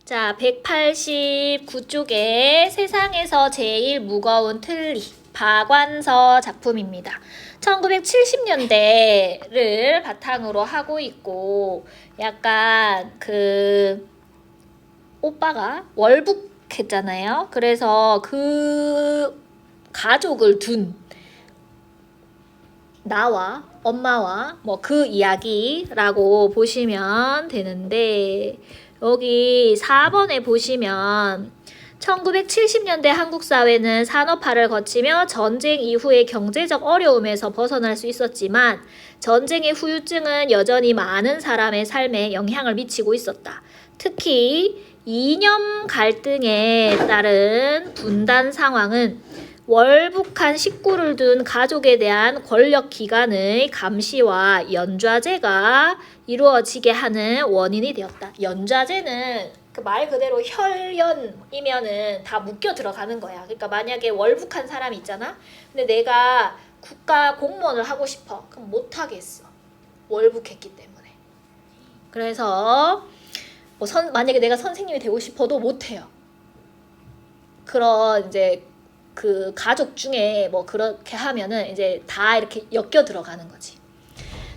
자, 189쪽에 세상에서 제일 무거운 틀니 박완서 작품입니다. 1970년대를 바탕으로 하고 있고 약간 그 오빠가 월북했잖아요. 그래서 그 가족을 둔 나와 엄마와 뭐 그 이야기라고 보시면 되는데 여기 4번에 보시면 1970년대 한국 사회는 산업화를 거치며 전쟁 이후의 경제적 어려움에서 벗어날 수 있었지만 전쟁의 후유증은 여전히 많은 사람의 삶에 영향을 미치고 있었다. 특히 이념 갈등에 따른 분단 상황은 월북한 식구를 둔 가족에 대한 권력 기관의 감시와 연좌제가 이루어지게 하는 원인이 되었다. 연좌제는 그 말 그대로 혈연이면은 다 묶여 들어가는 거야. 그러니까 만약에 월북한 사람이 있잖아. 근데 내가 국가 공무원을 하고 싶어. 그럼 못 하겠어. 월북했기 때문에. 그래서 뭐 만약에 내가 선생님이 되고 싶어도 못 해요. 그런 이제 그 가족 중에 뭐 그렇게 하면은 이제 다 이렇게 엮여 들어가는 거지.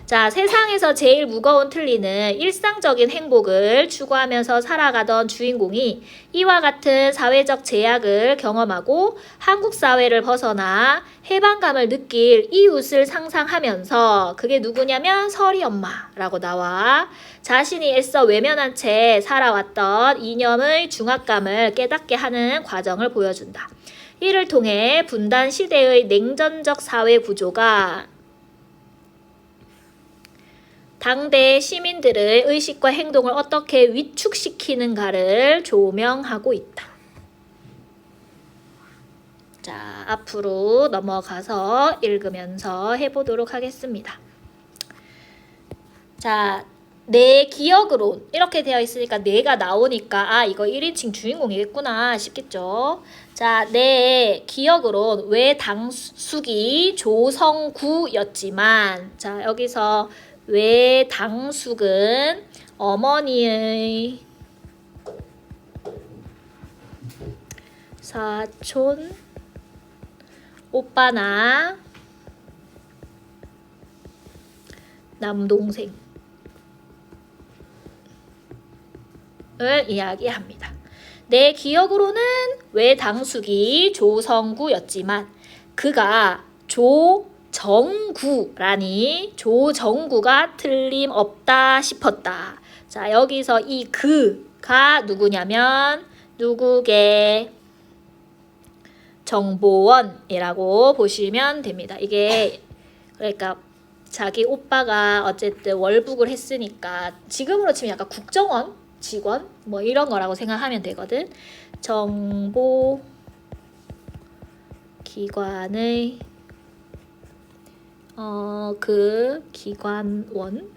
자, 세상에서 제일 무거운 틀니는 일상적인 행복을 추구하면서 살아가던 주인공이 이와 같은 사회적 제약을 경험하고 한국 사회를 벗어나 해방감을 느낄 이웃을 상상하면서 그게 누구냐면 설이 엄마라고 나와 자신이 애써 외면한 채 살아왔던 이념의 중압감을 깨닫게 하는 과정을 보여준다. 이를 통해 분단 시대의 냉전적 사회 구조가 당대 시민들의 의식과 행동을 어떻게 위축시키는가를 조명하고 있다. 자, 앞으로 넘어가서 읽으면서 해보도록 하겠습니다. 자, 내 기억으로 이렇게 되어 있으니까 내가 나오니까 아 이거 1인칭 주인공이겠구나 싶겠죠. 자, 내 기억으론 외당숙이 조성구였지만 자 여기서 외당숙은 어머니의 사촌 오빠나 남동생 을 이야기합니다. 내 기억으로는 외당숙이 조성구였지만 그가 조정구라니 조정구가 틀림없다 싶었다. 자, 여기서 이 그가 누구냐면 누구게 정보원이라고 보시면 됩니다. 이게 그러니까 자기 오빠가 어쨌든 월북을 했으니까 지금으로 치면 약간 국정원 직원 뭐 이런 거라고 생각하면 되거든. 정보 기관의 그 기관원이라고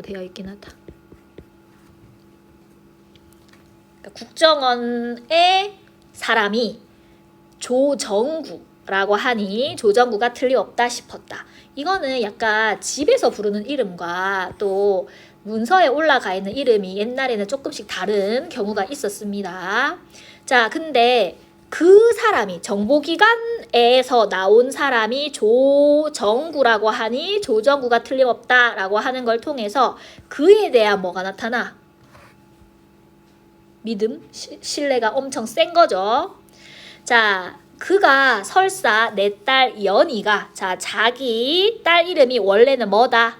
되어 있긴 하다. 그러니까 국정원의 사람이 조정구라고 하니 조정구가 틀림없다 싶었다. 이거는 약간 집에서 부르는 이름과 또 문서에 올라가 있는 이름이 옛날에는 조금씩 다른 경우가 있었습니다. 자, 근데 그 사람이 정보기관에서 나온 사람이 조정구라고 하니 조정구가 틀림없다라고 하는 걸 통해서 그에 대한 뭐가 나타나? 믿음? 신뢰가 엄청 센 거죠. 자, 그가 설사 내 딸 연이가 자 자기 딸 이름이 원래는 뭐다?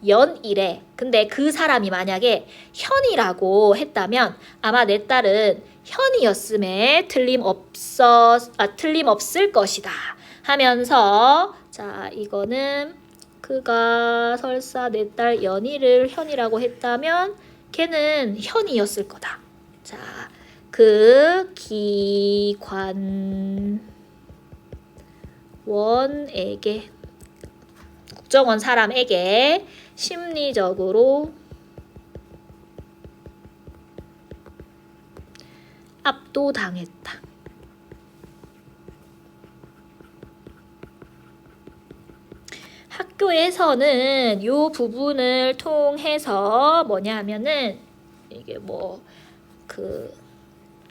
연이래. 근데 그 사람이 만약에 현이라고 했다면 아마 내 딸은 현이었음에 틀림없을 것이다 하면서 자 이거는 그가 설사 내 딸 연이를 현이라고 했다면 걔는 현이었을 거다. 자, 그 기관원에게 국정원 사람에게 심리적으로 압도당했다. 학교에서는 이 부분을 통해서 뭐냐 하면은 이게 뭐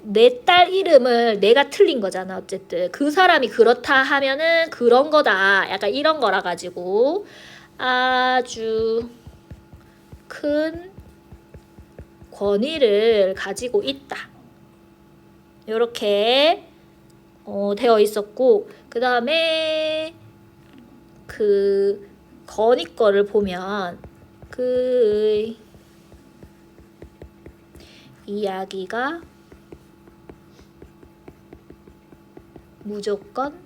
내 딸 이름을 내가 틀린 거잖아. 어쨌든 그 사람이 그렇다 하면은 그런 거다. 약간 이런 거라 가지고 아주 큰 권위를 가지고 있다. 이렇게 되어 있었고, 그 다음에 그 건의 거를 보면 그 이야기가 무조건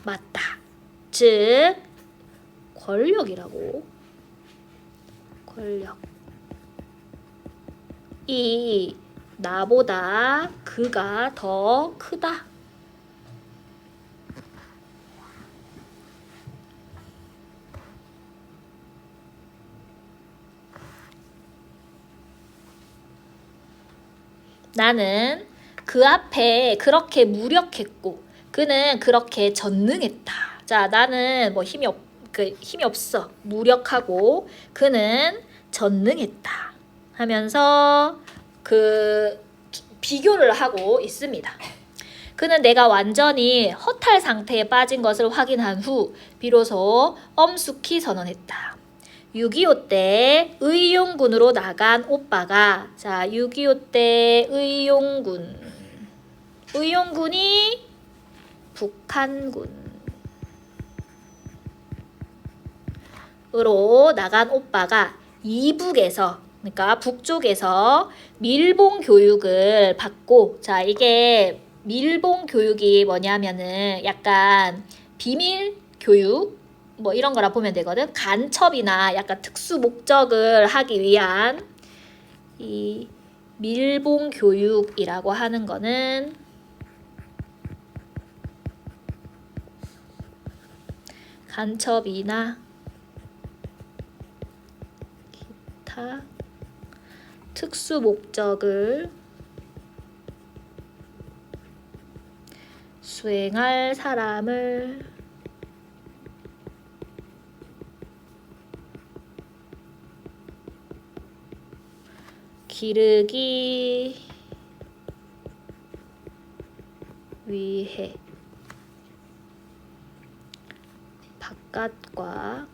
맞다. 즉 권력이라고. 권력. 이 나보다 그가 더 크다. 나는 그 앞에 그렇게 무력했고 그는 그렇게 전능했다. 자, 나는 뭐 힘이 없어. 무력하고 그는 전능했다. 하면서 비교를 하고 있습니다. 그는 내가 완전히 허탈 상태에 빠진 것을 확인한 후 비로소 엄숙히 선언했다. 6.25 때 의용군으로 나간 오빠가, 자, 6.25 때 의용군이 북한군으로 나간 오빠가 이북에서, 그러니까 북쪽에서 밀봉 교육을 받고, 자, 이게 밀봉 교육이 뭐냐면은 약간 비밀 교육 뭐 이런 거라 보면 되거든. 간첩이나 약간 특수 목적을 하기 위한 이 밀봉 교육이라고 하는 거는 간첩이나 기타 특수 목적을 수행할 사람을 기르기 위해 바깥과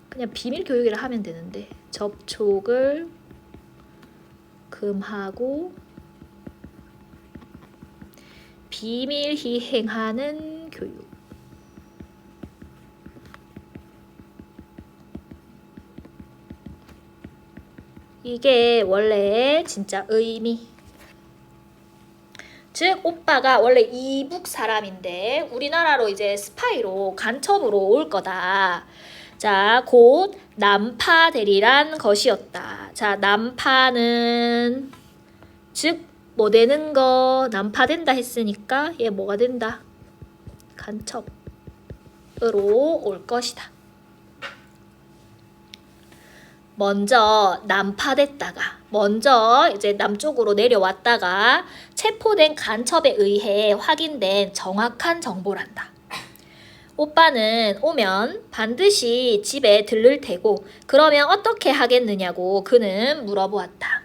그냥 비밀 교육이라 하면 되는데 접촉을 금하고 비밀히 행하는 교육. 이게 원래 진짜 의미. 즉 오빠가 원래 이북 사람인데 우리나라로 이제 스파이로 간첩으로 올 거다. 자, 곧 난파되리란 것이었다. 자, 난파는 즉 뭐 되는 거, 난파된다 했으니까 얘 뭐가 된다? 간첩으로 올 것이다. 먼저 난파됐다가 먼저 이제 남쪽으로 내려왔다가 체포된 간첩에 의해 확인된 정확한 정보란다. 오빠는 오면 반드시 집에 들를 테고 그러면 어떻게 하겠느냐고 그는 물어보았다.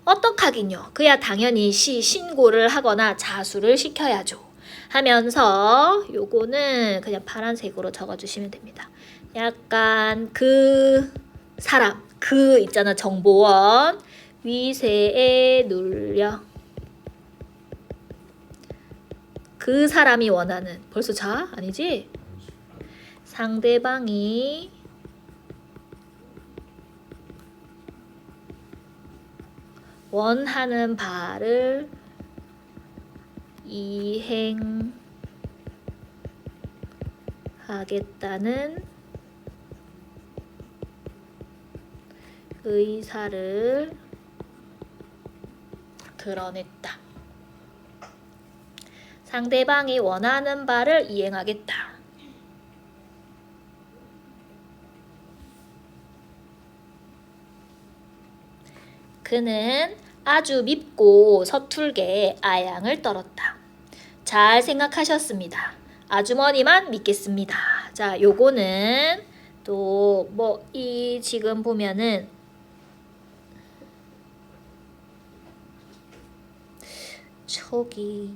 어떡하긴요. 그야 당연히 신고를 하거나 자수를 시켜야죠. 하면서 요거는 그냥 파란색으로 적어주시면 됩니다. 약간 그 사람, 그 있잖아 정보원 위세에 눌려 그 사람이 원하는 벌써 자? 아니지? 상대방이 원하는 바를 이행하겠다는 의사를 드러냈다. 상대방이 원하는 바를 이행하겠다. 그는 아주 밉고 서툴게 아양을 떨었다. 잘 생각하셨습니다. 아주머니만 믿겠습니다. 자, 요거는 또 뭐 이 지금 보면은 저기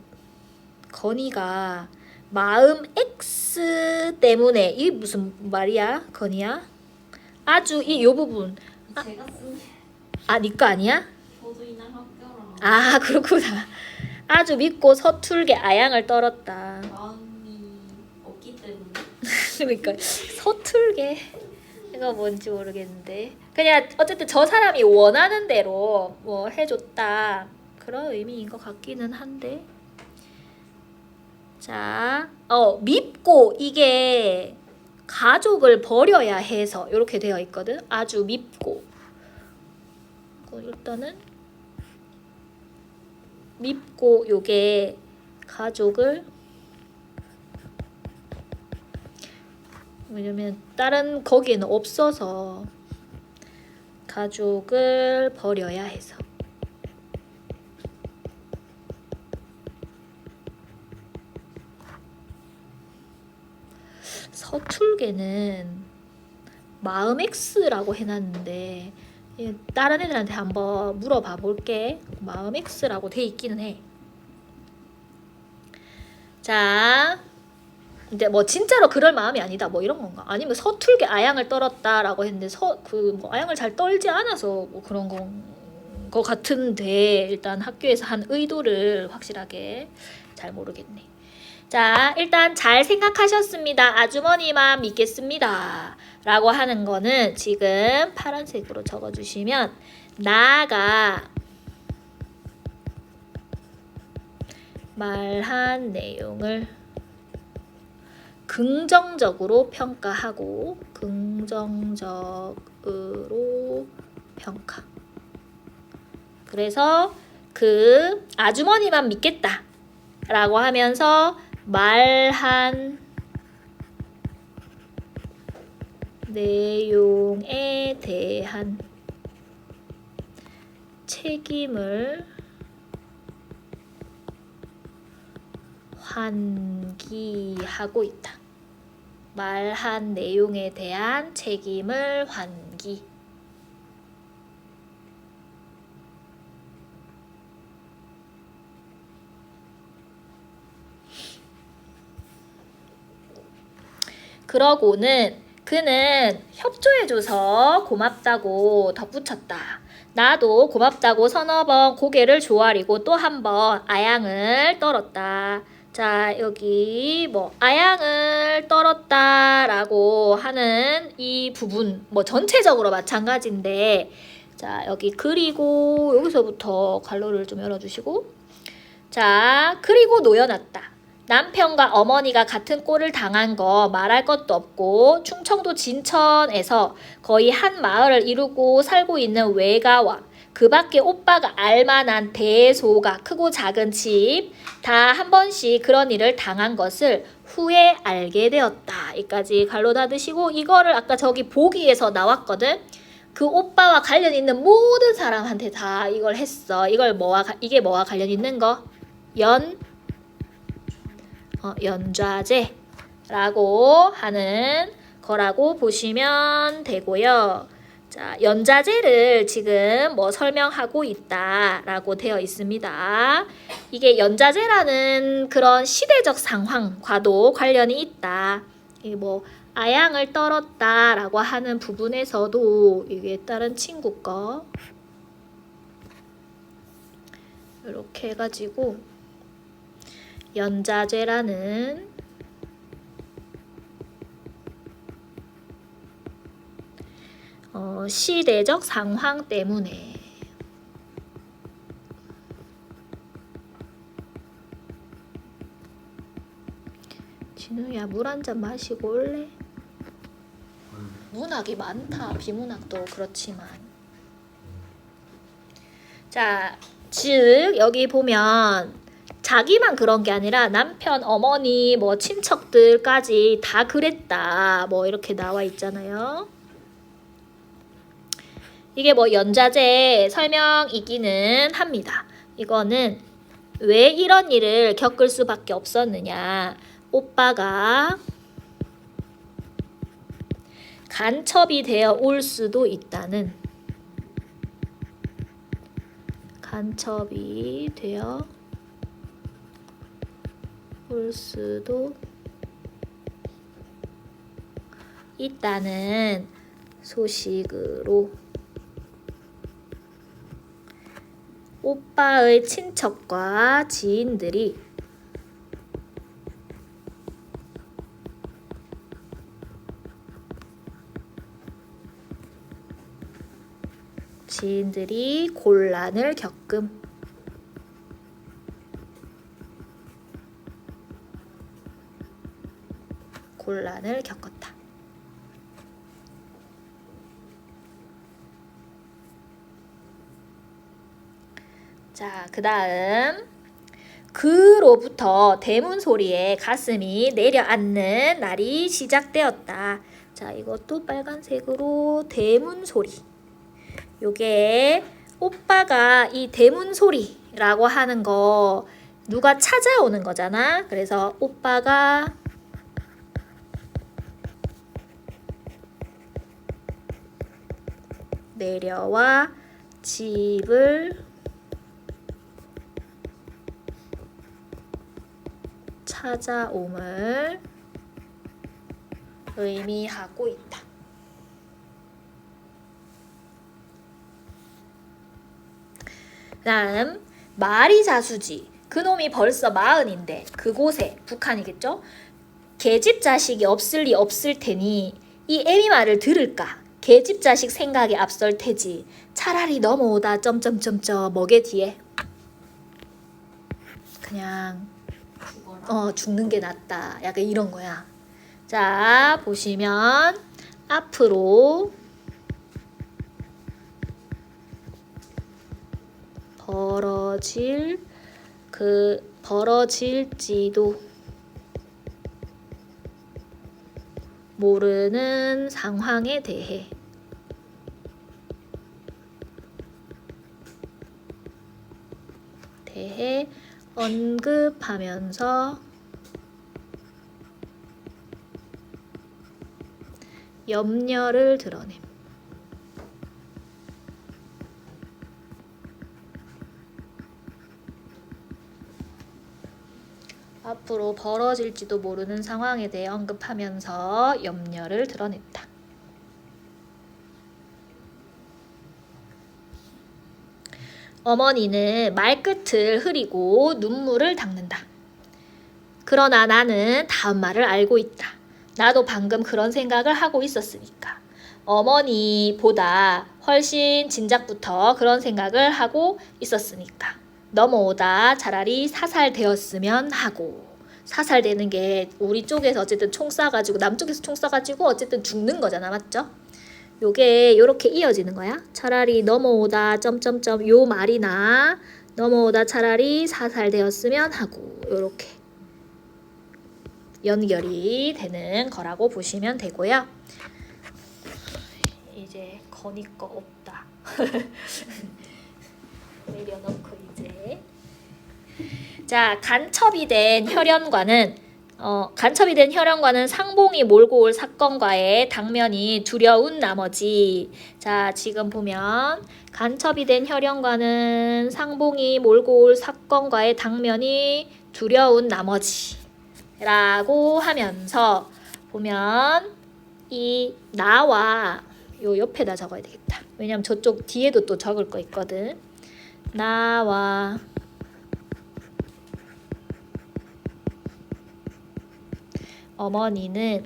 건이가 마음 X 때문에 이 무슨 말이야 건이야? 아주 이 요 부분 제가 쓴 니 거 아니야? 저도 이날 학교랑 아 그렇구나. 아주 믿고 서툴게 아양을 떨었다. 마음이 없기 때문에 그러니까 서툴게 이거 뭔지 모르겠는데 그냥 어쨌든 저 사람이 원하는 대로 뭐 해줬다 그런 의미인 것 같기는 한데 자, 밉고 이게 가족을 버려야 해서 이렇게 되어 있거든. 아주 밉고 일단은 밉고 요게 가족을 왜냐면 다른 거기에는 없어서 가족을 버려야 해서 서툴게는 마음 X라고 해놨는데 다른 애들한테 한번 물어봐 볼게. 마음 X라고 돼 있기는 해. 자 이제 뭐 진짜로 그럴 마음이 아니다 뭐 이런 건가? 아니면 서툴게 아양을 떨었다라고 했는데 뭐 아양을 잘 떨지 않아서 뭐 그런 거 같은데 일단 학교에서 한 의도를 확실하게 잘 모르겠네. 자 일단 잘 생각하셨습니다. 아주머니만 믿겠습니다. 라고 하는 거는 지금 파란색으로 적어주시면 나가 말한 내용을 긍정적으로 평가하고 긍정적으로 평가. 그래서 그 아주머니만 믿겠다 라고 하면서 말한 내용에 대한 책임을 환기하고 있다. 말한 내용에 대한 책임을 환기. 그러고는 그는 협조해줘서 고맙다고 덧붙였다. 나도 고맙다고 서너 번 고개를 조아리고 또 한 번 아양을 떨었다. 자 여기 뭐 아양을 떨었다라고 하는 이 부분 뭐 전체적으로 마찬가지인데 자 여기 그리고 여기서부터 괄호를 좀 열어주시고 자 그리고 놓여놨다. 남편과 어머니가 같은 꼴을 당한 거 말할 것도 없고 충청도 진천에서 거의 한 마을을 이루고 살고 있는 외가와 그 밖에 오빠가 알만한 대소가 크고 작은 집 다 한 번씩 그런 일을 당한 것을 후에 알게 되었다. 여기까지 갈로 닫으시고 이거를 아까 저기 보기에서 나왔거든. 그 오빠와 관련 있는 모든 사람한테 다 이걸 했어. 이게 뭐와 관련 있는 거? 연좌제라고 하는 거라고 보시면 되고요. 자, 연좌제를 지금 뭐 설명하고 있다라고 되어 있습니다. 이게 연좌제라는 그런 시대적 상황과도 관련이 있다. 이게 뭐 아양을 떨었다라고 하는 부분에서도 이게 다른 친구 거 이렇게 해가지고 연좌제라는 시대적 상황 때문에 진우야 물 한 잔 마시고 올래? 문학이 많다. 비문학도 그렇지만 자, 즉 여기 보면 자기만 그런 게 아니라 남편, 어머니, 뭐 친척들까지 다 그랬다. 뭐 이렇게 나와 있잖아요. 이게 뭐 연좌제 설명이기는 합니다. 이거는 왜 이런 일을 겪을 수밖에 없었느냐. 오빠가 간첩이 되어 올 수도 있다는 간첩이 되어 올 수도 있다는 소식으로 오빠의 친척과 지인들이 곤란을 겪음. 곤란을 겪었다. 자, 그 다음 그로부터 대문 소리에 가슴이 내려앉는 날이 시작되었다. 자, 이것도 빨간색으로 대문 소리. 요게 오빠가 이 대문 소리라고 하는 거 누가 찾아오는 거잖아. 그래서 오빠가 내려와 집을 찾아옴을 의미하고 있다. 다음 말이 자수지. 그놈이 벌써 40인데 그곳에 북한이겠죠? 계집 자식이 없을 리 없을 테니 이 애미 말을 들을까? 계집 자식 생각이 앞설 테지. 차라리 넘어오다 점점점점 뭐게 뒤에 그냥 죽어라. 죽는 게 낫다. 약간 이런 거야. 자, 보시면 앞으로 벌어질지도 모르는 상황에 대해 언급하면서 염려를 드러냄. 앞으로 벌어질지도 모르는 상황에 대해 언급하면서 염려를 드러냈다. 어머니는 말끝을 흐리고 눈물을 닦는다. 그러나 나는 다음 말을 알고 있다. 나도 방금 그런 생각을 하고 있었으니까. 어머니보다 훨씬 진작부터 그런 생각을 하고 있었으니까. 넘어오다 차라리 사살되었으면 하고. 사살되는 게 우리 쪽에서 어쨌든 총 쏴가지고 남쪽에서 총 쏴가지고 어쨌든 죽는 거잖아. 맞죠? 요게 요렇게 이어지는 거야. 차라리 넘어오다 점점점 요 말이나 넘어오다 차라리 사살되었으면 하고 요렇게 연결이 되는 거라고 보시면 되고요. 이제 거니 거 없다. 내려놓고 이제 자, 간첩이 된 혈연과는 상봉이 몰고 올 사건과의 당면이 두려운 나머지 자, 지금 보면 간첩이 된 혈연과는 상봉이 몰고 올 사건과의 당면이 두려운 나머지 라고 하면서 보면 이 나와 요 옆에다 적어야 되겠다. 왜냐면 저쪽 뒤에도 또 적을 거 있거든. 나와 어머니는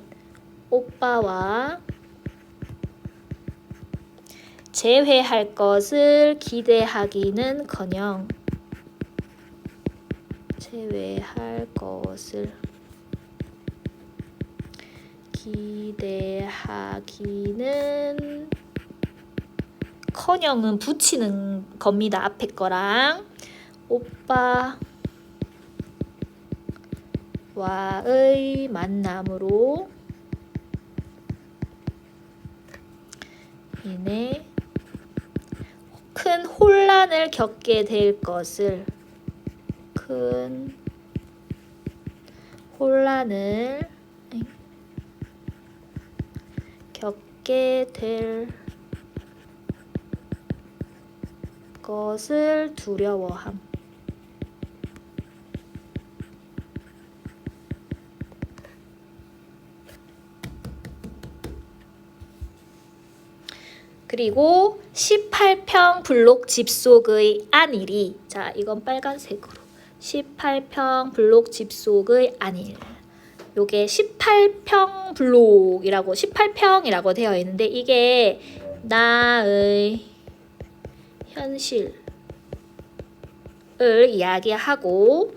오빠와 재회할 것을 기대하기는커녕 재회할 것을 기대하기는 커녕은 붙이는 겁니다. 앞에 거랑 오빠와의 만남으로 인해 큰 혼란을 겪게 될 것을 큰 혼란을 갖게 될 것을 두려워함. 그리고 18평 블록 집 속의 안일이, 자 이건 빨간색으로 18평 블록 집 속의 안일, 요게 18평 블록이라고 18평이라고 되어 있는데 이게 나의 현실을 이야기하고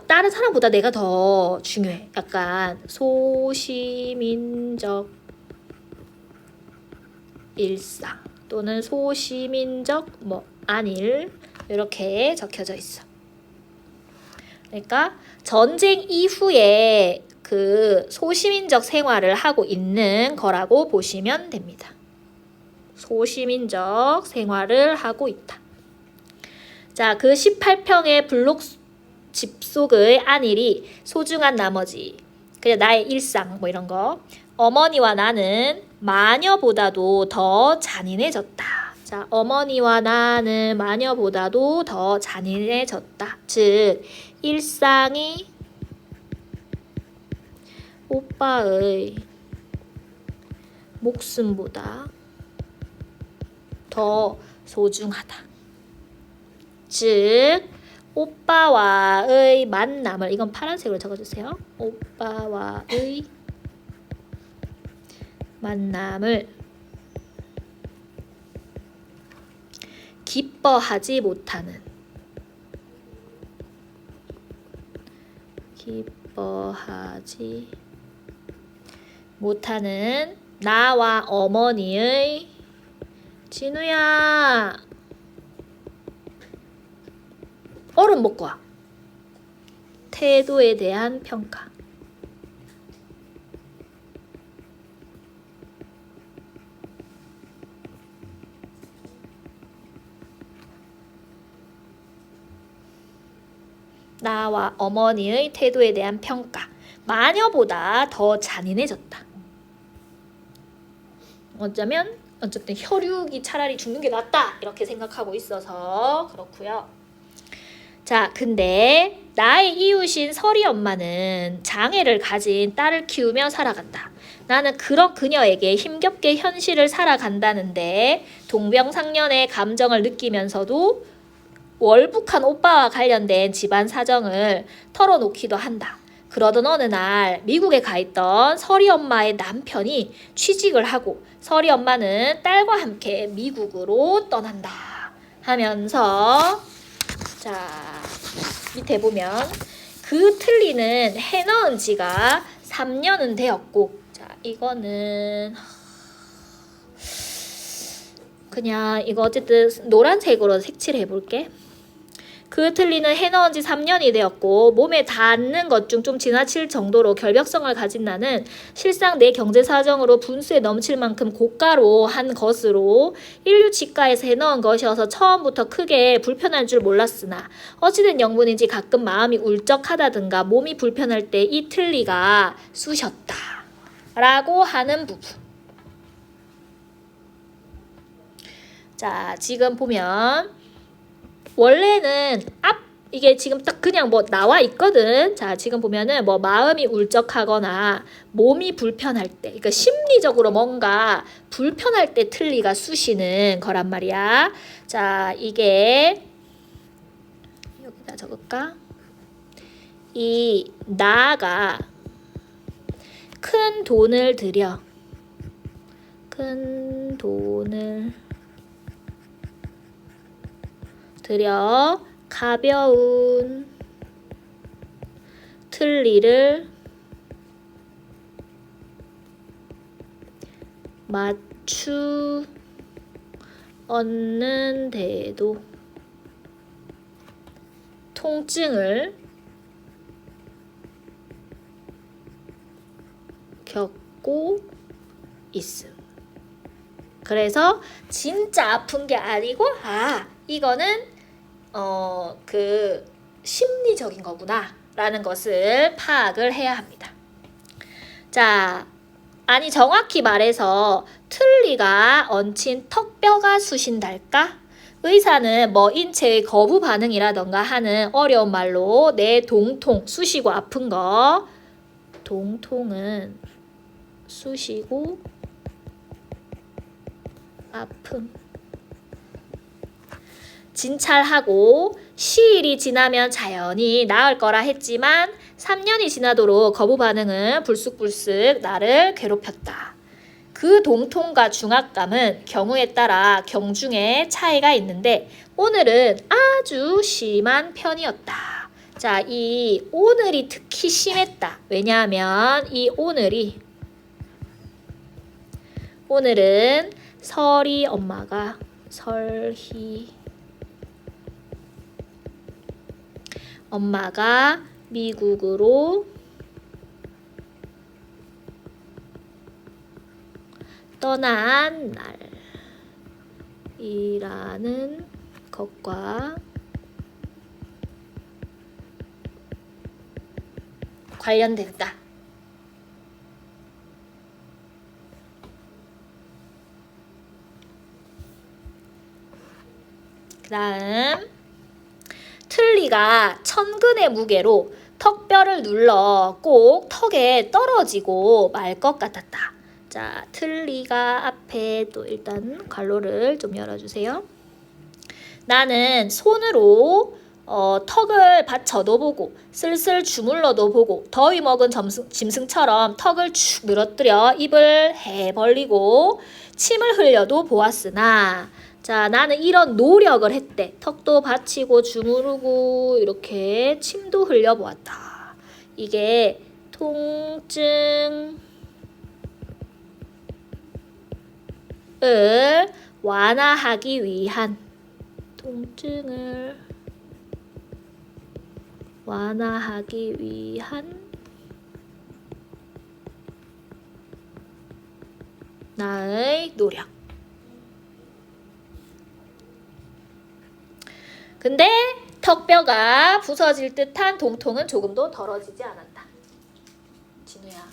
다른 사람보다 내가 더 중요해. 약간 소시민적 일상 또는 소시민적 뭐 안일 이렇게 적혀져 있어. 그러니까 전쟁 이후에 그 소시민적 생활을 하고 있는 거라고 보시면 됩니다. 소시민적 생활을 하고 있다. 자, 그 18평의 블록 집 속의 안일이 소중한 나머지 그냥 나의 일상 뭐 이런 거. 어머니와 나는 마녀보다도 더 잔인해졌다. 자, 어머니와 나는 마녀보다도 더 잔인해졌다. 즉, 일상이 오빠의 목숨보다 더 소중하다. 즉, 오빠와의 만남을, 이건 파란색으로 적어주세요. 오빠와의 만남을 기뻐하지 못하는 나와 어머니의 진우야 얼음 먹고 와. 태도에 대한 평가. 나와 어머니의 태도에 대한 평가. 마녀보다 더 잔인해졌다. 어쨌든 혈육이 차라리 죽는 게 낫다 이렇게 생각하고 있어서 그렇고요. 자, 근데 나의 이웃인 설이 엄마는 장애를 가진 딸을 키우며 살아간다. 나는 그런 그녀에게 힘겹게 현실을 살아간다는데 동병상련의 감정을 느끼면서도 월북한 오빠와 관련된 집안 사정을 털어놓기도 한다. 그러던 어느 날 미국에 가 있던 설이 엄마의 남편이 취직을 하고 설이 엄마는 딸과 함께 미국으로 떠난다 하면서 자 밑에 보면 그 틀니는 해넣은 지가 3년은 되었고 자 이거는 그냥 이거 어쨌든 노란색으로 색칠해 볼게. 그 틀니는 해넣은 지 3년이 되었고 몸에 닿는 것 중 좀 지나칠 정도로 결벽성을 가진 나는 실상 내 경제 사정으로 분수에 넘칠 만큼 고가로 한 것으로 인류 치과에서 해넣은 것이어서 처음부터 크게 불편할 줄 몰랐으나 어찌된 영문인지 가끔 마음이 울적하다든가 몸이 불편할 때 이 틀니가 쑤셨다 라고 하는 부분. 자 지금 보면 원래는 이게 지금 딱 그냥 뭐 나와 있거든. 자, 지금 보면은 뭐 마음이 울적하거나 몸이 불편할 때, 그러니까 심리적으로 뭔가 불편할 때 틀니가 쑤시는 거란 말이야. 자, 이게 여기다 적을까? 이 나가 큰 돈을 들여 가벼운 틀니를 맞추었는데도 통증을 겪고 있음. 그래서 진짜 아픈 게 아니고 이거는 그 심리적인 거구나 라는 것을 파악을 해야 합니다. 자, 아니 정확히 말해서 틀니가 얹힌 턱뼈가 쑤신달까? 의사는 뭐 인체의 거부 반응이라던가 하는 어려운 말로 내 동통, 쑤시고 아픈 거 동통은 쑤시고 아픔 진찰하고 시일이 지나면 자연히 나을 거라 했지만 3년이 지나도록 거부 반응은 불쑥불쑥 나를 괴롭혔다. 그 동통과 중압감은 경우에 따라 경중에 차이가 있는데 오늘은 아주 심한 편이었다. 자, 이 오늘이 특히 심했다. 왜냐하면 이 오늘은 설희 엄마가 미국으로 떠난 날이라는 것과 관련된다. 그 다음 틀니가 천근의 무게로 턱뼈를 눌러 꼭 턱에 떨어지고 말 것 같았다. 자, 틀니가 앞에 또 일단 괄호를 좀 열어주세요. 나는 손으로 턱을 받쳐도 보고 슬슬 주물러도 보고 더위 먹은 짐승처럼 턱을 축 늘어뜨려 입을 해 벌리고 침을 흘려도 보았으나 자, 나는 이런 노력을 했대. 턱도 받치고 주무르고 이렇게 침도 흘려보았다. 이게 통증을 완화하기 위한 나의 노력. 근데 턱뼈가 부서질 듯한 동통은 조금도 덜어지지 않았다. 진우야.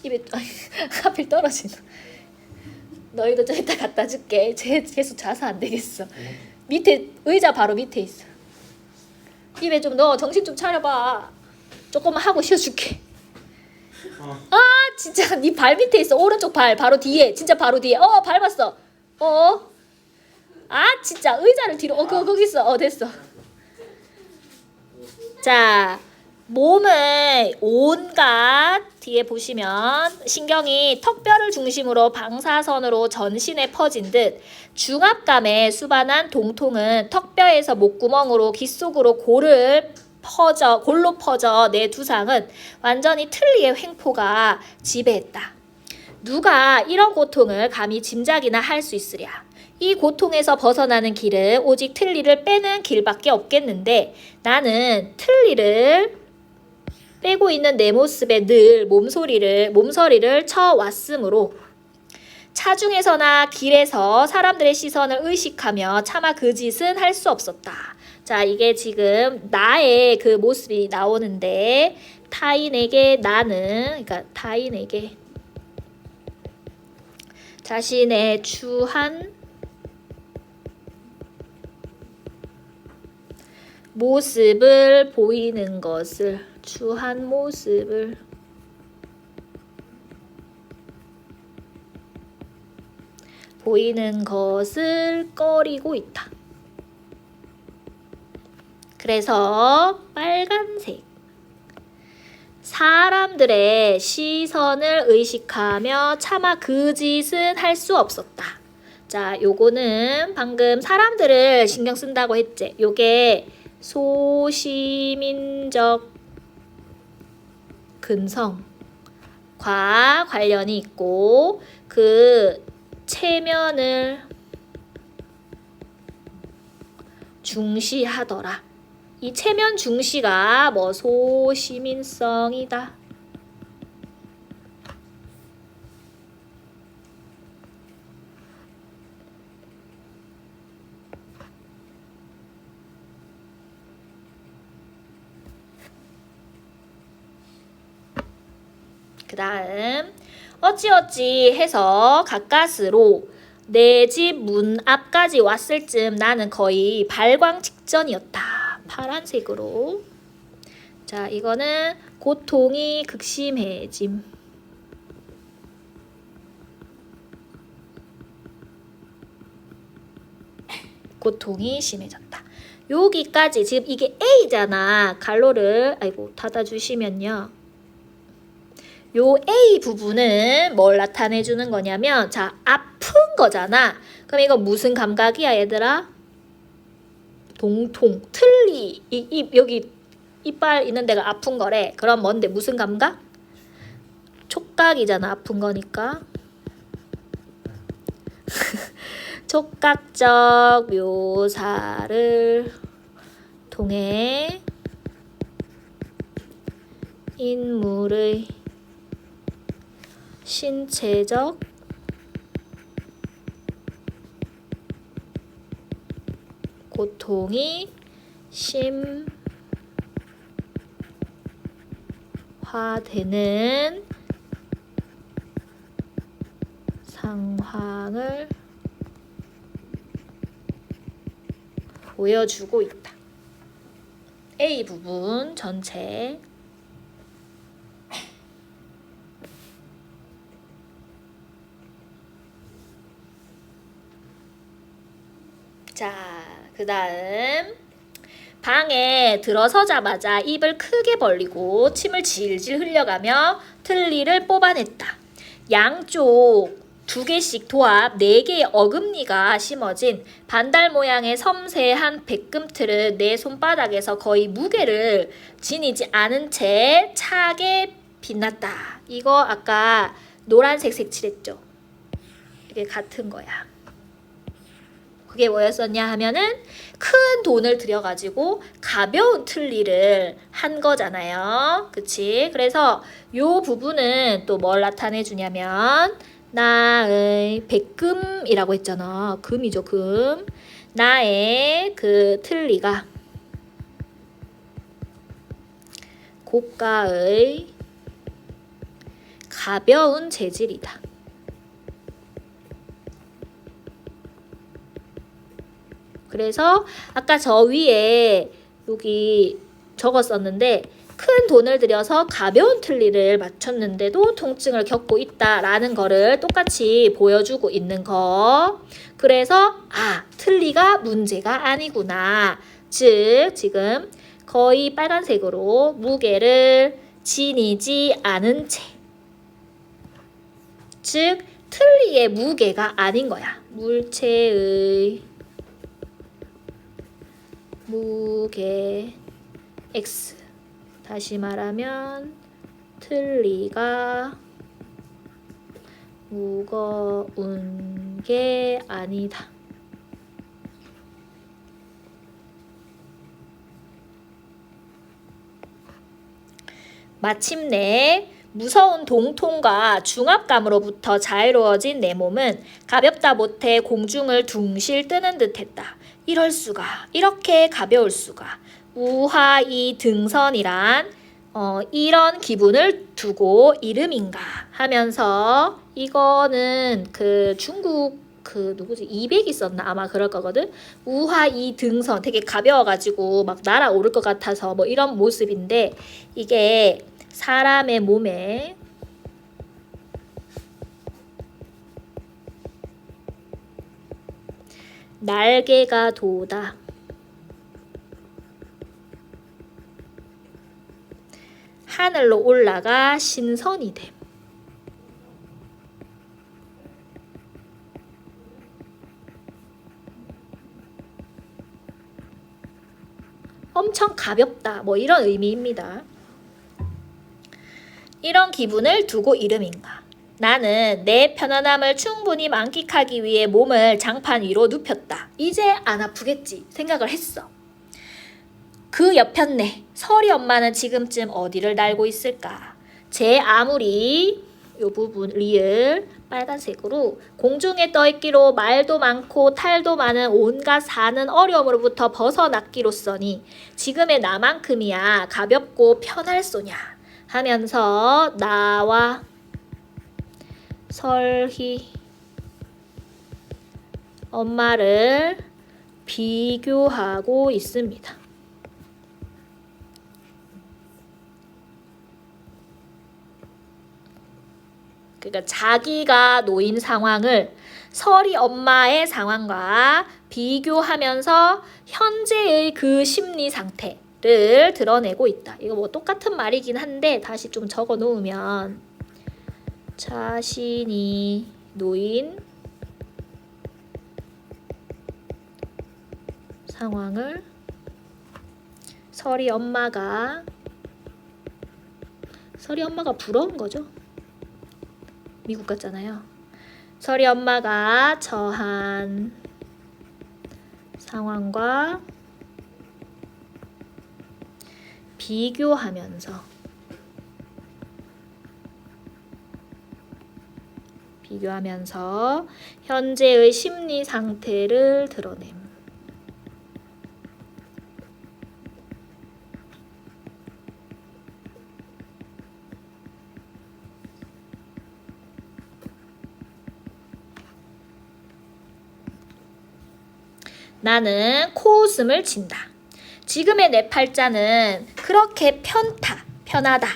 입에 하필 떨어지네. 너희도 좀 이따 갖다 줄게. 계속 자서 안 되겠어. 밑에 의자 바로 밑에 있어. 입에 좀 넣어. 정신 좀 차려봐. 조금만 하고 쉬어줄게. 아 진짜 네 발 밑에 있어. 오른쪽 발 바로 뒤에. 진짜 바로 뒤에. 밟았어. 아 진짜 의자를 뒤로 거기 있어. 됐어. 자, 몸의 온갖 뒤에 보시면 신경이 턱뼈를 중심으로 방사선으로 전신에 퍼진 듯 중압감에 수반한 동통은 턱뼈에서 목구멍으로 귀 속으로 골로 퍼져 내 두상은 완전히 틀니의 횡포가 지배했다. 누가 이런 고통을 감히 짐작이나 할 수 있으랴. 이 고통에서 벗어나는 길은 오직 틀니를 빼는 길밖에 없겠는데 나는 틀니를 빼고 있는 내 모습에 늘 몸서리를 쳐왔으므로 차중에서나 길에서 사람들의 시선을 의식하며 차마 그 짓은 할 수 없었다. 자, 이게 지금 나의 그 모습이 나오는데 타인에게 자신의 추한 모습을 보이는 것을 꺼리고 있다. 그래서 빨간색 사람들의 시선을 의식하며 차마 그 짓은 할 수 없었다. 자, 요거는 방금 사람들을 신경 쓴다고 했지. 요게 소시민적 근성과 관련이 있고 그 체면을 중시하더라. 이 체면 중시가 소시민성이다. 그 다음 어찌어찌 해서 가까스로 내 집 문 앞까지 왔을 쯤 나는 거의 발광 직전이었다. 파란색으로. 자, 이거는 고통이 극심해짐. 고통이 심해졌다. 여기까지 지금 이게 A잖아. 갈로를 닫아주시면요. 요 A 부분은 뭘 나타내 주는 거냐면 자, 아픈 거잖아. 그럼 이거 무슨 감각이야, 얘들아? 동통, 틀니, 여기 이빨 있는 데가 아픈 거래. 그럼 뭔데? 무슨 감각? 촉각이잖아. 아픈 거니까. 촉각적 묘사를 통해 인물의 신체적 고통이 심화되는 상황을 보여주고 있다. A 부분 전체. 자, 그 다음 방에 들어서자마자 입을 크게 벌리고 침을 질질 흘려가며 틀니를 뽑아냈다. 양쪽 2개씩 도합 4개의 어금니가 심어진 반달 모양의 섬세한 백금틀은 내 손바닥에서 거의 무게를 지니지 않은 채 차게 빛났다. 이거 아까 노란색 색칠했죠? 이게 같은 거야. 그게 뭐였었냐 하면은 큰 돈을 들여가지고 가벼운 틀니를 한 거잖아요. 그치? 그래서 요 부분은 또 뭘 나타내 주냐면 나의 백금이라고 했잖아. 금이죠, 금. 나의 그 틀니가 고가의 가벼운 재질이다. 그래서 아까 저 위에 여기 적었었는데 큰 돈을 들여서 가벼운 틀니를 맞췄는데도 통증을 겪고 있다라는 거를 똑같이 보여주고 있는 거. 그래서 틀니가 문제가 아니구나. 즉 지금 거의 빨간색으로 무게를 지니지 않은 채. 즉 틀니의 무게가 아닌 거야. 물체의 무게 X. 다시 말하면 틀니가 무거운 게 아니다. 마침내 무서운 동통과 중압감으로부터 자유로워진 내 몸은 가볍다 못해 공중을 둥실 뜨는 듯했다. 이럴 수가, 이렇게 가벼울 수가. 우하이 등선이란 이런 기분을 두고 이름인가 하면서 이거는 그 중국 그 누구지? 200 있었나? 아마 그럴 거거든. 우하이 등선 되게 가벼워가지고 막 날아오를 것 같아서 뭐 이런 모습인데 이게 사람의 몸에 날개가 돋아 하늘로 올라가 신선이 됨. 엄청 가볍다. 뭐 이런 의미입니다. 이런 기분을 두고 이름인가. 나는 내 편안함을 충분히 만끽하기 위해 몸을 장판 위로 눕혔다. 이제 안 아프겠지 생각을 했어. 그 옆편네 설이 엄마는 지금쯤 어디를 날고 있을까. 제 아무리 요 부분 리을 빨간색으로 공중에 떠있기로 말도 많고 탈도 많은 온갖 사는 어려움으로부터 벗어났기로써니 지금의 나만큼이야 가볍고 편할 소냐 하면서 나와 설희 엄마를 비교하고 있습니다. 그러니까 자기가 놓인 상황을 설이 엄마의 상황과 비교하면서 현재의 그 심리 상태를 드러내고 있다. 이거 뭐 똑같은 말이긴 한데 다시 좀 적어 놓으면 자신이 놓인 상황을 설이 엄마가 부러운 거죠. 미국 같잖아요. 설이 엄마가 처한 상황과 비교하면서 현재의 심리 상태를 드러냄. 나는 코웃음을 친다. 지금의 내 팔자는 그렇게 편하다.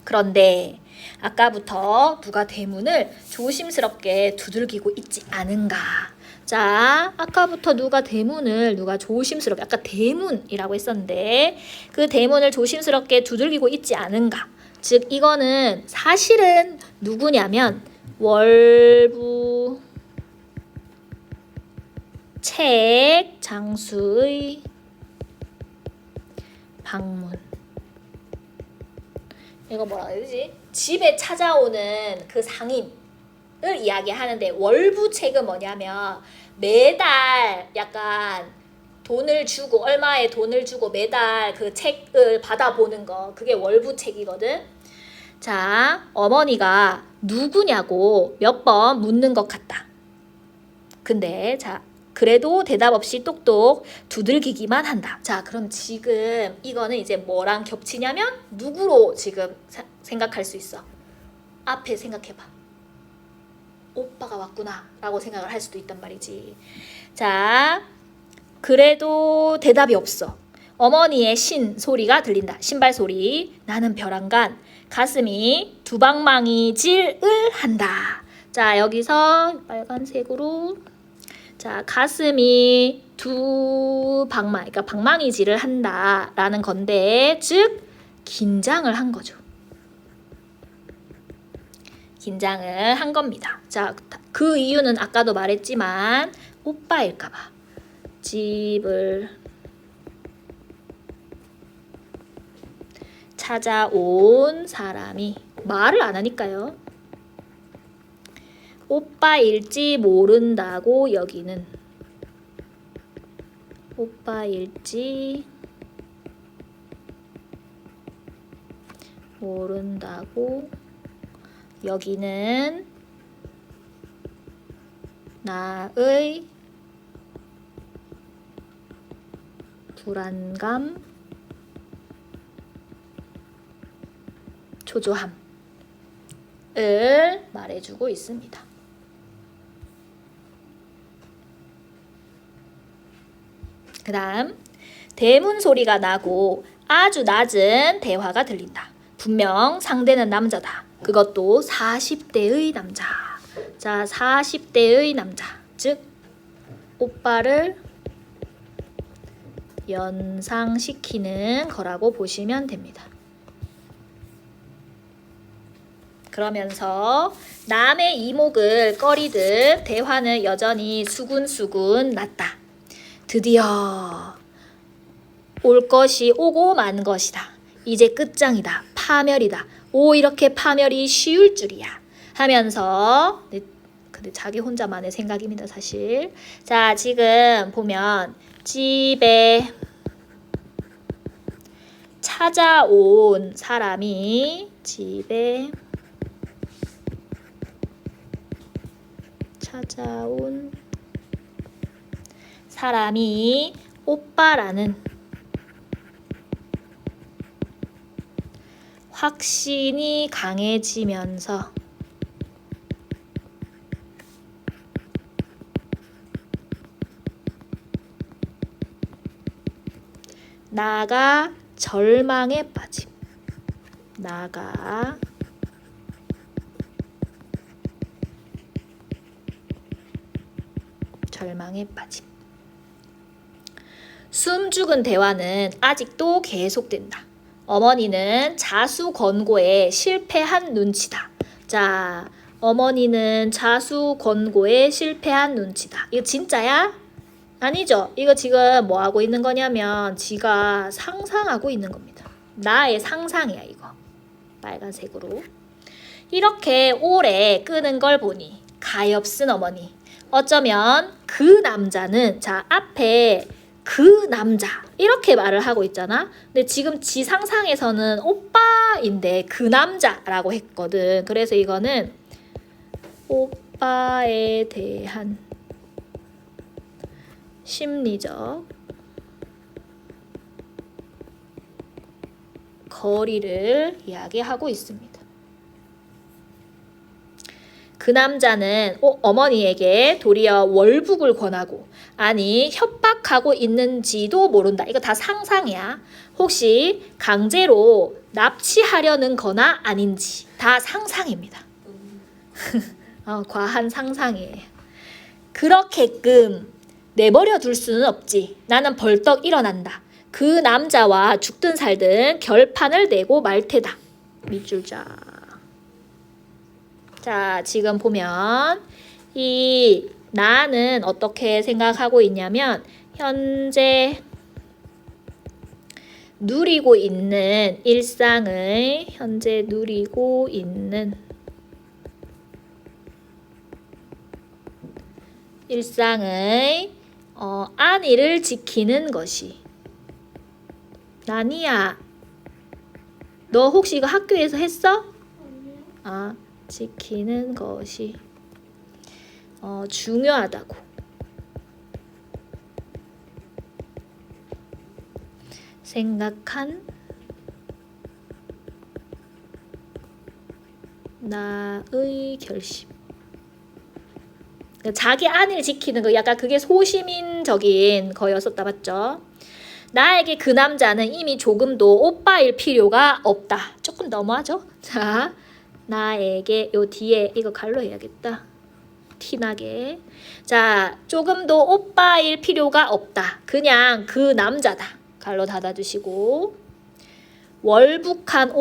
그런데 아까부터 누가 대문을 조심스럽게 두들기고 있지 않은가. 자, 아까부터 누가 조심스럽게, 아까 대문이라고 했었는데 그 대문을 조심스럽게 두들기고 있지 않은가. 즉 이거는 사실은 누구냐면 월부 책 장수의 방문. 이거 뭐라 해야 되지? 집에 찾아오는 그 상인을 이야기하는데 월부책은 뭐냐면 매달 약간 돈을 주고 얼마의 돈을 주고 매달 그 책을 받아보는 거, 그게 월부책이거든. 자, 어머니가 누구냐고 몇 번 묻는 것 같다. 근데 자, 그래도 대답 없이 똑똑 두들기기만 한다. 자, 그럼 지금 이거는 이제 뭐랑 겹치냐면 누구로 지금 생각할 수 있어? 앞에 생각해봐. 오빠가 왔구나 라고 생각을 할 수도 있단 말이지. 자, 그래도 대답이 없어. 어머니의 소리가 들린다. 신발 소리. 나는 벼랑간 가슴이 두방망이질을 한다. 자, 여기서 빨간색으로 자, 가슴이 그러니까 방망이질을 한다라는 건데, 즉 긴장을 한 거죠. 긴장을 한 겁니다. 자, 그 이유는 아까도 말했지만 오빠일까봐 집을 찾아온 사람이 말을 안 하니까요. 오빠일지 모른다고 여기는 오빠일지 모른다고 여기는 나의 불안감, 초조함을 말해주고 있습니다. 그 다음 대문 소리가 나고 아주 낮은 대화가 들린다. 분명 상대는 남자다. 그것도 40대의 남자. 자, 40대의 남자. 즉 오빠를 연상시키는 거라고 보시면 됩니다. 그러면서 남의 이목을 꺼리듯 대화는 여전히 수군수군 났다. 드디어 올 것이 오고 만 것이다. 이제 끝장이다. 파멸이다. 오, 이렇게 파멸이 쉬울 줄이야. 하면서 근데 자기 혼자만의 생각입니다, 사실. 자, 지금 보면 집에 찾아온 사람이 오빠라는 확신이 강해지면서 나가 절망에 빠짐. 나가 절망에 빠짐. 숨죽은 대화는 아직도 계속된다. 어머니는 자수건고에 실패한 눈치다. 자, 어머니는 자수건고에 실패한 눈치다. 이거 진짜야? 아니죠. 이거 지금 뭐 하고 있는 거냐면 지가 상상하고 있는 겁니다. 나의 상상이야 이거. 빨간색으로. 이렇게 오래 끄는 걸 보니 가엾은 어머니. 어쩌면 그 남자는 자 앞에 그 남자 이렇게 말을 하고 있잖아. 근데 지금 지 상상에서는 오빠인데 그 남자라고 했거든. 그래서 이거는 오빠에 대한 심리적 거리를 이야기하고 있습니다. 그 남자는 어머니에게 도리어 월북을 권하고 아니 협박하고 있는지도 모른다. 이거 다 상상이야. 혹시 강제로 납치하려는 거나 아닌지 다 상상입니다. 과한 상상이에요. 그렇게끔 내버려 둘 수는 없지. 나는 벌떡 일어난다. 그 남자와 죽든 살든 결판을 내고 말 테다. 밑줄 자. 자, 지금 보면 이 나는 어떻게 생각하고 있냐면 현재 누리고 있는 일상을 현재 누리고 있는 일상의 안위를 지키는 것이 나니야. 너 혹시 이거 학교에서 했어? 아, 지키는 것이 중요하다고. 생각한 나의 결심. 자기 안위를 지키는 거 약간 그게 소시민적인 거였었다 맞죠? 나에게 그 남자는 이미 조금도 오빠일 필요가 없다. 조금 너무하죠? 자, 나에게 요 뒤에 이거 갈로 해야겠다. 티나게. 자, 조금도 오빠일 필요가 없다. 그냥 그 남자다. 갈로 닫아주시고 월북한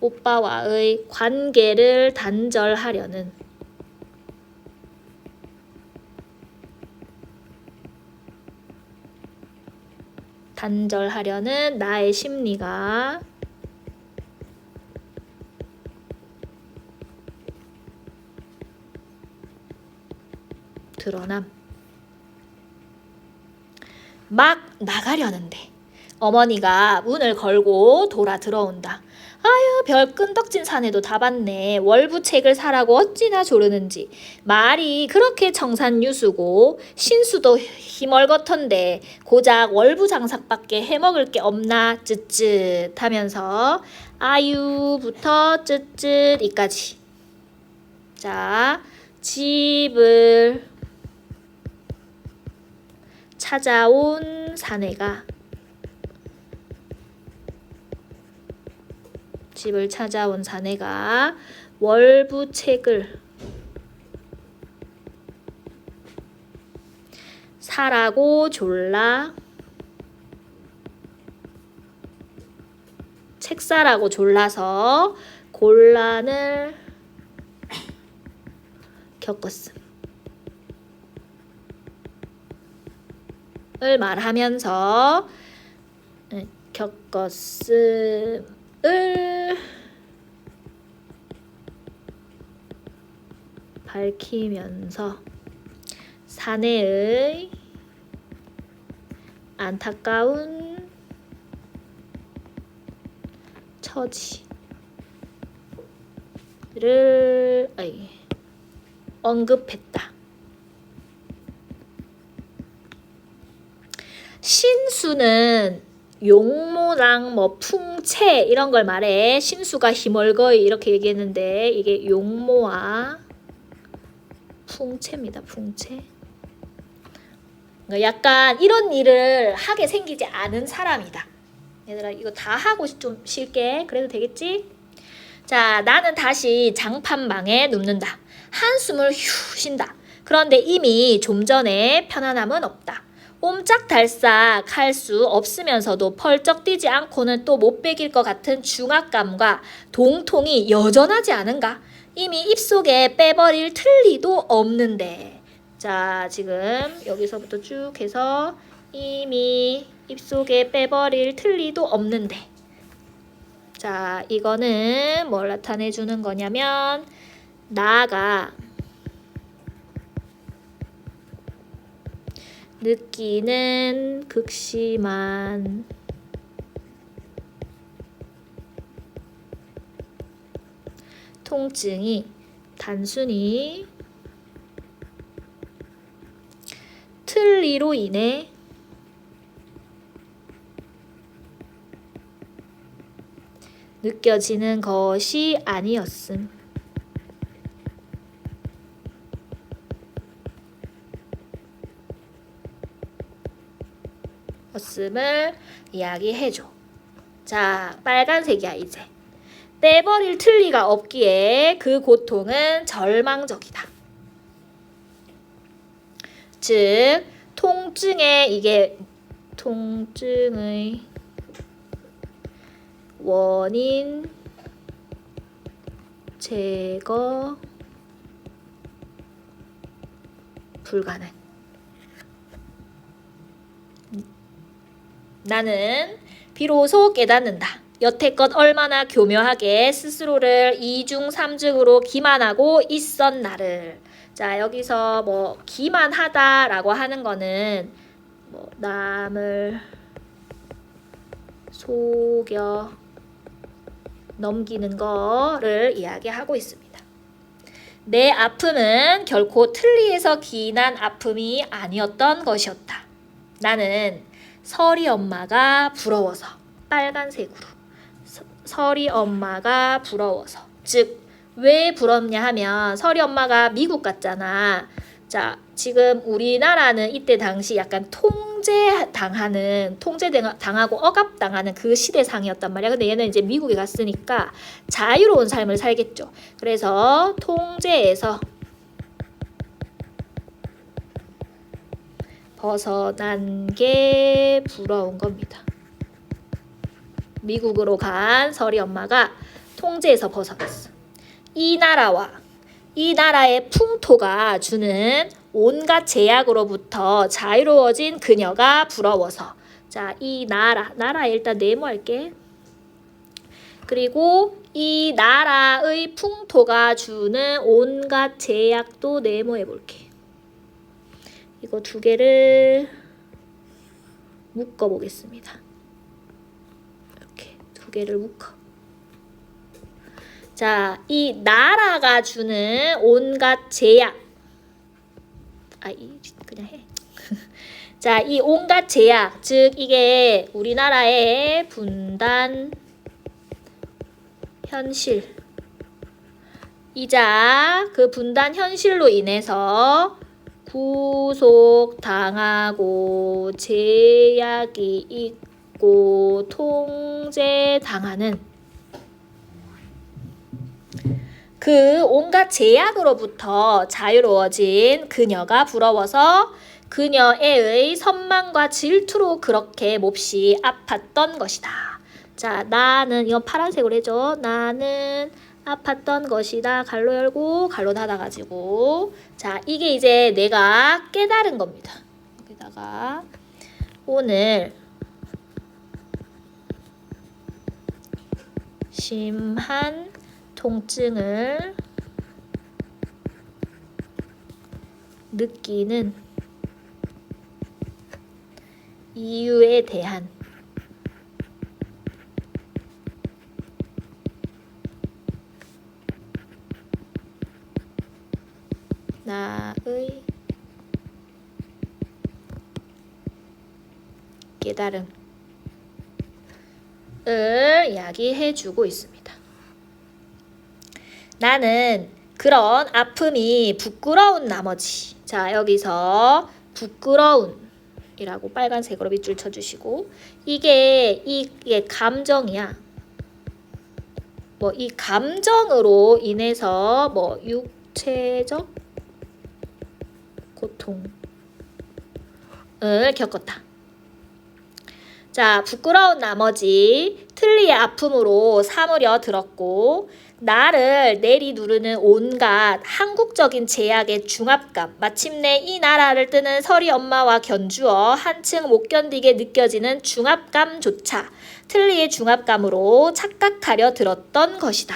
오빠와의 관계를 단절하려는 나의 심리가 드러남. 막 나가려는데 어머니가 문을 걸고 돌아 들어온다. 아유, 별 끈덕진 사내도 다 봤네. 월부책을 사라고 어찌나 조르는지. 말이 그렇게 청산유수고 신수도 희멀겋던데 고작 월부장삭밖에 해먹을 게 없나 쯧쯧 하면서 아유부터 쯧쯧 이까지. 자, 집을 찾아온 사내가 월부책을 사라고 졸라 책 사라고 졸라서 곤란을 겪었음. 을 말하면서 겪었음을 밝히면서 사내의 안타까운 처지를 언급했다. 신수는 용모랑 뭐 풍채 이런 걸 말해. 신수가 희멀거이 이렇게 얘기했는데 이게 용모와 풍채입니다. 풍채. 그러니까 약간 이런 일을 하게 생기지 않은 사람이다. 얘들아 이거 다 하고 좀 쉴게. 그래도 되겠지? 자, 나는 다시 장판망에 눕는다. 한숨을 휴 쉰다. 그런데 이미 좀 전에 편안함은 없다. 옴짝달싹 할 수 없으면서도 펄쩍 뛰지 않고는 또 못 베길 것 같은 중압감과 동통이 여전하지 않은가? 이미 입속에 빼버릴 틀리도 없는데. 자, 지금 여기서부터 쭉 해서 이미 입속에 빼버릴 틀리도 없는데. 자, 이거는 뭘 나타내 주는 거냐면 나가 느끼는 극심한 통증이 단순히 틀니로 인해 느껴지는 것이 아니었음. 을 이야기해줘. 자, 빨간색이야 이제. 떼버릴 틀니가 없기에 그 고통은 절망적이다. 즉 통증의 원인 제거 불가능. 나는 비로소 깨닫는다. 여태껏 얼마나 교묘하게 스스로를 이중삼중으로 기만하고 있었나를. 자, 여기서 뭐 기만하다라고 하는 거는 뭐 남을 속여 넘기는 거를 이야기하고 있습니다. 내 아픔은 결코 틀니에서 기인한 아픔이 아니었던 것이었다. 나는 설이 엄마가 부러워서, 빨간색으로 설이 엄마가 부러워서. 즉 왜 부럽냐 하면 설이 엄마가 미국 갔잖아. 자, 지금 우리나라는 이때 당시 약간 통제당하고 억압당하는 그 시대상이었단 말이야. 근데 얘는 이제 미국에 갔으니까 자유로운 삶을 살겠죠. 그래서 통제에서 벗어난 게 부러운 겁니다. 미국으로 간 설이 엄마가 통제에서 벗어났어. 이 나라와 이 나라의 풍토가 주는 온갖 제약으로부터 자유로워진 그녀가 부러워서. 자, 이 나라에 일단 네모할게. 그리고 이 나라의 풍토가 주는 온갖 제약도 네모해볼게. 이거 두 개를 묶어보겠습니다. 이렇게 두 개를 묶어. 자, 이 나라가 주는 온갖 제약. 그냥 해. 자, 이 온갖 제약, 즉 이게 우리나라의 분단 현실이자 그 분단 현실로 인해서 구속당하고 제약이 있고 통제당하는 그 온갖 제약으로부터 자유로워진 그녀가 부러워서 그녀의 선망과 질투로 그렇게 몹시 아팠던 것이다. 자, 나는 이건 파란색으로 해줘. 나는 아팠던 것이다. 갈로 열고 갈로 닫아가지고. 자, 이게 이제 내가 깨달은 겁니다. 여기다가 오늘 심한 통증을 느끼는 이유에 대한 나의 깨달음. 깨달음을 이야기해주고 있습니다. 나는 그런 아픔이 부끄러운 나머지, 자 여기서 부끄러운이라고 빨간색으로 밑줄 쳐주시고, 이게 감정이야. 뭐 이 감정으로 인해서 뭐 육체적 고통을 겪었다. 자, 부끄러운 나머지 틀니의 아픔으로 사무려 들었고, 나를 내리누르는 온갖 한국적인 제약의 중압감, 마침내 이 나라를 뜨는 서리 엄마와 견주어 한층 못 견디게 느껴지는 중압감조차 틀니의 중압감으로 착각하려 들었던 것이다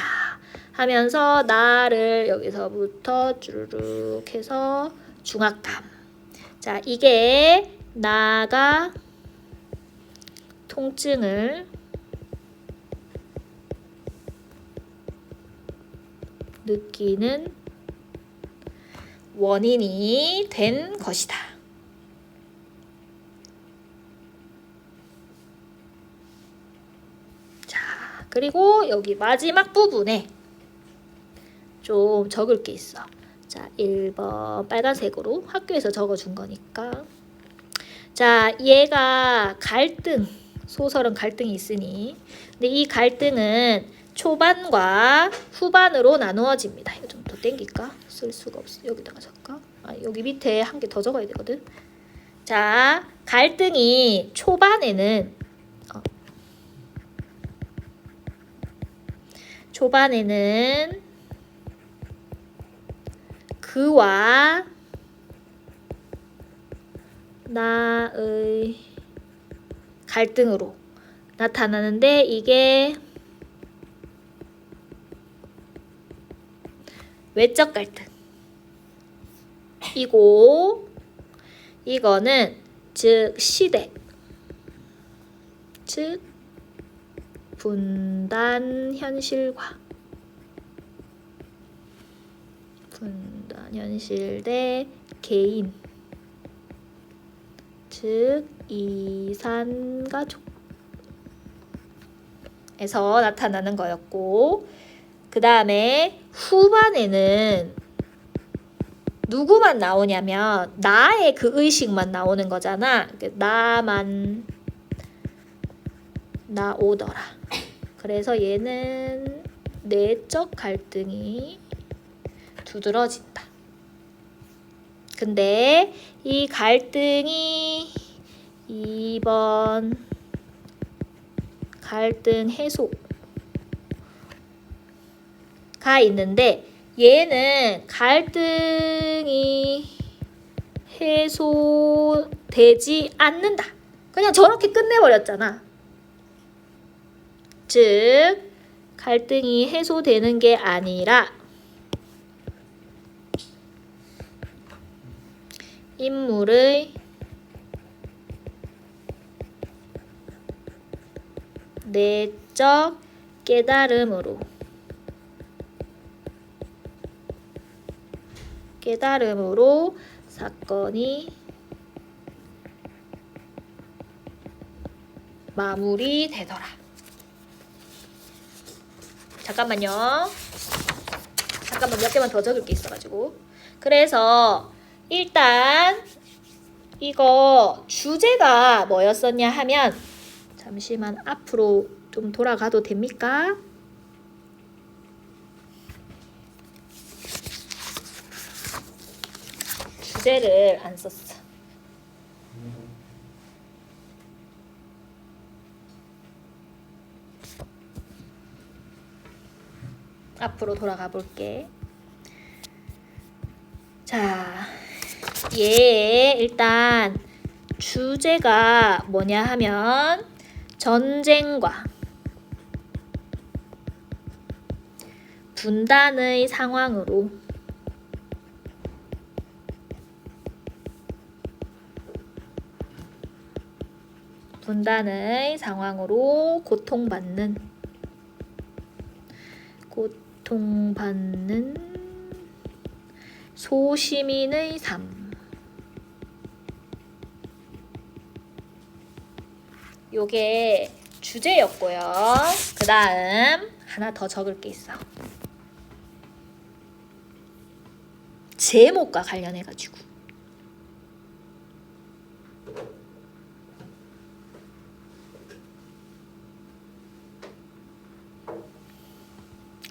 하면서 나를 여기서부터 쭈르륵 해서 중압감. 자, 이게 나가 통증을 느끼는 원인이 된 것이다. 자, 그리고 여기 마지막 부분에 좀 적을 게 있어. 자, 1번 빨간색으로 학교에서 적어준 거니까. 자, 얘가 갈등, 소설은 갈등이 있으니, 근데 이 갈등은 초반과 후반으로 나누어집니다. 이거 좀 더 땡길까? 쓸 수가 없어. 여기다가 적까? 여기 밑에 한 개 더 적어야 되거든. 자, 갈등이 초반에는 그와 나의 갈등으로 나타나는데, 이게 외적 갈등이고, 이거는 즉 시대, 즉 분단 현실 대 개인, 즉 이산가족에서 나타나는 거였고, 그 다음에 후반에는 누구만 나오냐면 나의 그 의식만 나오는 거잖아. 나만 나오더라. 그래서 얘는 내적 갈등이 두드러진다. 근데 이 갈등이 2번 갈등 해소가 있는데, 얘는 갈등이 해소되지 않는다. 그냥 저렇게 끝내버렸잖아. 즉 갈등이 해소되는 게 아니라 인물의 내적 깨달음으로 사건이 마무리되더라. 잠깐만요. 몇 개만 더 적을 게 있어가지고. 그래서 일단 이거 주제가 뭐였었냐 하면, 잠시만 앞으로 좀 돌아가도 됩니까? 주제를 안 썼어. 앞으로 돌아가 볼게. 자, 얘 일단 주제가 뭐냐 하면 전쟁과 분단의 상황으로 고통받는 소시민의 삶, 요게 주제였고요. 그 다음 하나 더 적을 게 있어. 제목과 관련해가지고.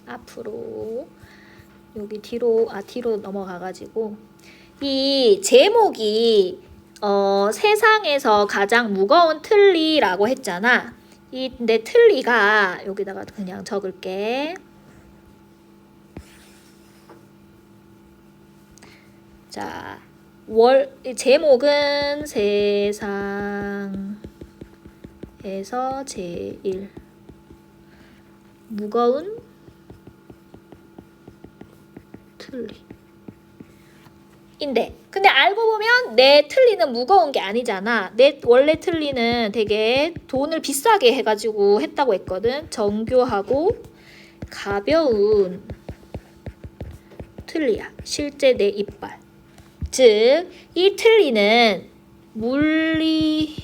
앞으로 여기 뒤로 넘어가가지고 이 제목이 세상에서 가장 무거운 틀니라고 했잖아. 근데 틀니가 여기다가 그냥 적을게. 자, 제목은 세상에서 제일 무거운 틀니. 근데 알고 보면 내 틀니는 무거운 게 아니잖아. 내 원래 틀니는 되게 돈을 비싸게 해가지고 했다고 했거든. 정교하고 가벼운 틀니야. 실제 내 이빨. 즉, 이 틀니는 물리적인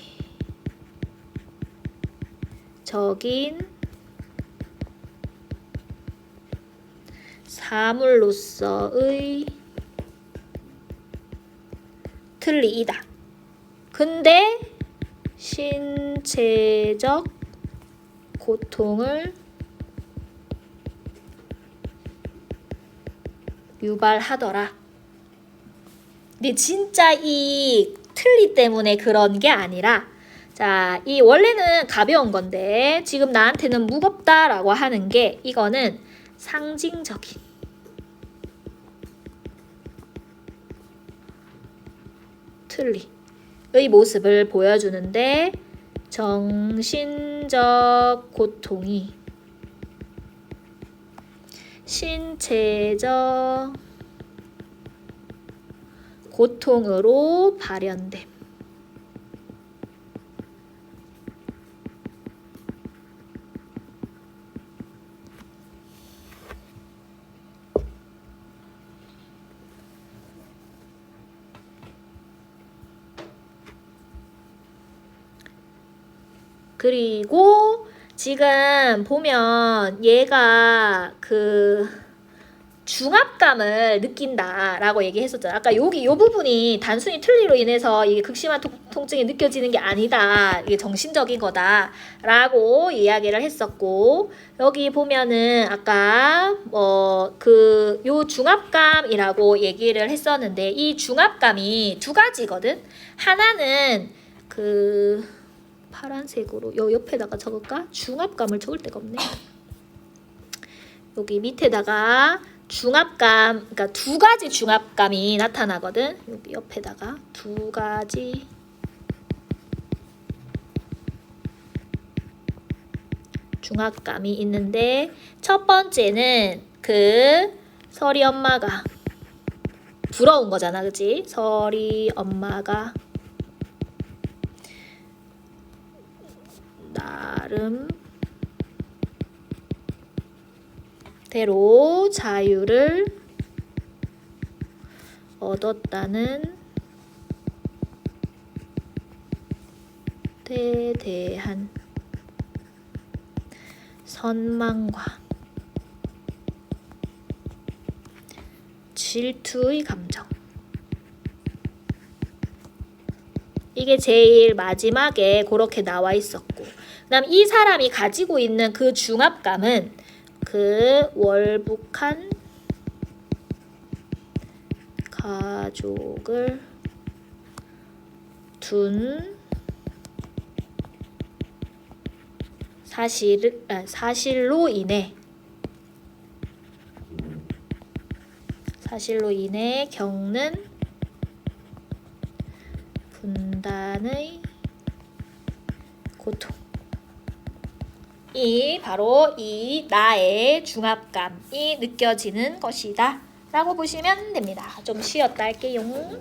사물로서의 틀니이다. 근데 신체적 고통을 유발하더라. 근데 진짜 이 틀니 때문에 그런 게 아니라, 자, 이 원래는 가벼운 건데 지금 나한테는 무겁다라고 하는 게, 이거는 상징적인 틀니의 모습을 보여주는데, 정신적 고통이 신체적 고통으로 발현됨. 그리고 지금 보면 얘가 그 중압감을 느낀다라고 얘기했었잖아. 아까 여기 요 부분이 단순히 틀니로 인해서 이게 극심한 통증이 느껴지는 게 아니다. 이게 정신적인 거다라고 이야기를 했었고, 여기 보면은 아까 요 중압감이라고 얘기를 했었는데, 이 중압감이 두 가지거든. 하나는 그 파란색으로 요 옆에다가 적을까? 중압감을 적을 데가 없네. 여기 밑에다가 중압감, 그러니까 두 가지 중압감이 나타나거든. 여기 옆에다가 두 가지 중압감이 있는데, 첫 번째는 그 설이 엄마가 부러운 거잖아, 그치? 설이 엄마가 나름 대로 자유를 얻었다는 데 대한 선망과 질투의 감정. 이게 제일 마지막에 그렇게 나와 있었고, 그다음 이 사람이 가지고 있는 그 중압감은 그 월북한 가족을 둔 사실로 인해 겪는 분단의 고통. 이 바로 이 나의 중압감이 느껴지는 것이다 라고 보시면 됩니다. 좀 쉬었다 할게요.